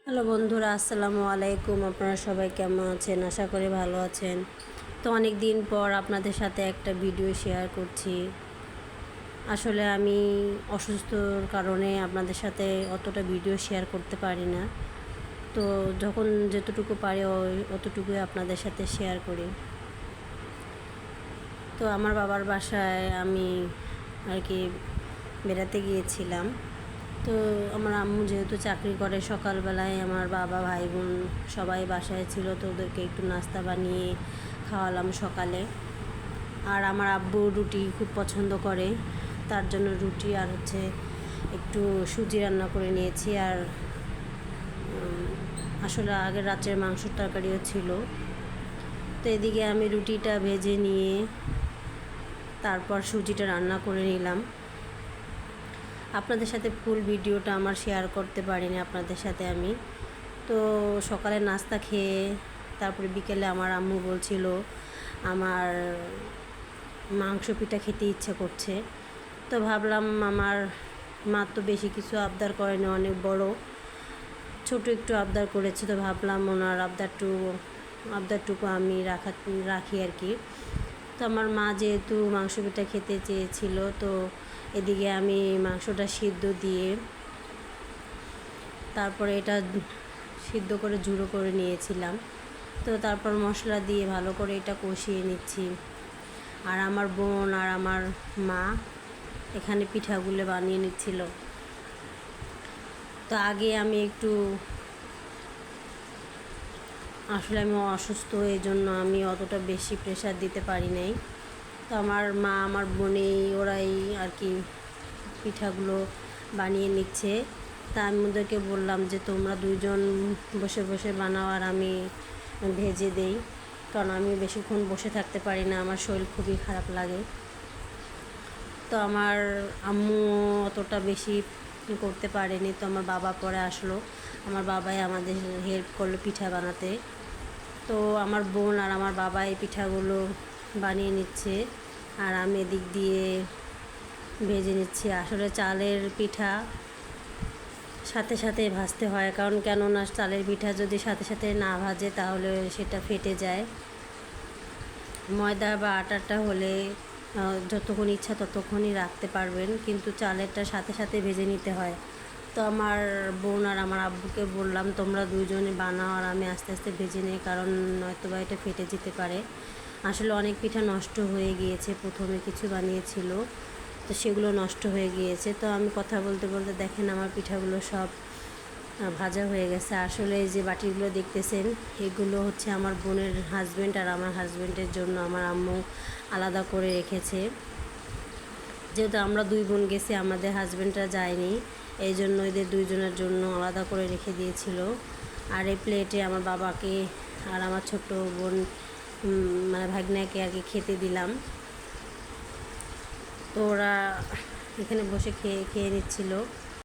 Hello বন্ধুরা, আসসালামু আলাইকুম। আপনারা সবাই কেমন আছেন? আশা করি ভালো আছেন। তো অনেক দিন পর আপনাদের সাথে একটা ভিডিও শেয়ার করছি। আসলে আমি অসুস্থর কারণে আপনাদের সাথে অতটা ভিডিও শেয়ার করতে পারি না। তো যখন যতটুকু পারি অতটুকুই আপনাদের সাথে শেয়ার করি। তো আমার বাবার বাসায় আমি আর কি বেড়াতে গিয়েছিলাম। তো আমার আম্মু যেহেতু চাকরি করে, সকালবেলায় আমার বাবা ভাই বোন সবাই বাসায় ছিল, তো ওদেরকে একটু নাস্তা বানিয়ে খাওয়ালাম সকালে। আর আমার আব্বু রুটি খুব পছন্দ করে, তার জন্য রুটি আর একটু সুজি রান্না করে নিয়েছি। আর আসলে আগের রাত্রের মাংসের তরকারিও ছিল। তো এদিকে আমি রুটিটা ভেজে নিয়ে তারপর সুজিটা রান্না করে নিলাম। আপনাদের সাথে ফুল ভিডিওটা আমার শেয়ার করতে পারিনি আপনাদের সাথে আমি। তো সকালে নাস্তা খেয়ে তারপরে বিকেলে আমার আম্মু বলছিল আমার মাংস পিঠা খেতে ইচ্ছে করছে। তো ভাবলাম আমার মা তো বেশি কিছু আবদার করেনি, অনেক বড় ছোট একটু আবদার করেছে। তো ভাবলাম ওনার আবদারটুকু আমি রাখি আর কি। তো আমার মা যেহেতু মাংস পিঠা খেতে চেয়েছিল, তো এদিকে আমি মাংসটা সিদ্ধ দিয়ে তারপরে এটা সিদ্ধ করে ঝুড়ো করে নিয়েছিলাম। তো তারপর মশলা দিয়ে ভালো করে এটা কষিয়ে নিচ্ছি। আর আমার বোন আর আমার মা এখানে পিঠাগুলো বানিয়ে নিচ্ছিল। তো আগে আমি আসলে আমি অসুস্থ, এই জন্য আমি অতটা বেশি প্রেশার দিতে পারি নাই। তো আমার মা আমার বোনেই ওরাই আর কি পিঠাগুলো বানিয়ে নিচ্ছে। তা আমি ওদেরকে বললাম যে তোমরা দুইজন বসে বসে বানাও আর আমি ভেজে দেই, কারণ আমি বেশিক্ষণ বসে থাকতে পারি না, আমার শরীর খুবই খারাপ লাগে। তো আমার আম্মু অতটা বেশি করতে পারেনি। তো আমার বাবা পরে আসলো, আমার বাবাই আমাদের হেল্প করলো পিঠা বানাতে। তো আমার বোন আর আমার বাবা এই পিঠাগুলো বানিয়ে নিচ্ছে আর আমি এদিক দিয়ে ভেজে নিচ্ছি। আসলে চালের পিঠা সাথে সাথে ভাজতে হয়, কারণ কেননা চালের পিঠা যদি সাথে সাথে না ভাজে তাহলে সেটা ফেটে যায়। ময়দা বা আটাটা হলে যতক্ষণ ইচ্ছা ততক্ষণই রাখতে পারবেন, কিন্তু চালেরটা সাথে সাথে ভেজে নিতে হয়। তো আমার বোন আর আমার আব্বুকে বললাম তোমরা দুইজনে বানাও আর আমি আস্তে আস্তে ভেজে নিই, কারণ নয়তো বা এটা ফেটে যেতে পারে। আসলে অনেক পিঠা নষ্ট হয়ে গিয়েছে, প্রথমে কিছু বানিয়েছিল তো সেগুলো নষ্ট হয়ে গিয়েছে। তো আমি কথা বলতে বলতে দেখেন আমার পিঠাগুলো সব ভাজা হয়ে গেছে। আসলে এই যে বাটিগুলো দেখতেছেন এগুলো হচ্ছে আমার বোনের হাজব্যান্ড আর আমার হাজব্যান্ডের জন্য আমার আম্মু আলাদা করে রেখেছে। যেহেতু আমরা দুই বোন গেছি, আমাদের হাজব্যান্ডরা যায়নি, এই জন্য এদের দুইজনের জন্য আলাদা করে রেখে দিয়েছিল। আর এই প্লেটে আমার বাবাকে আর আমার ছোট বোন মানে ভাগ্নাকে আর কি খেতে দিলাম। তো ওরা এখানে বসে খেয়ে নিচ্ছিল।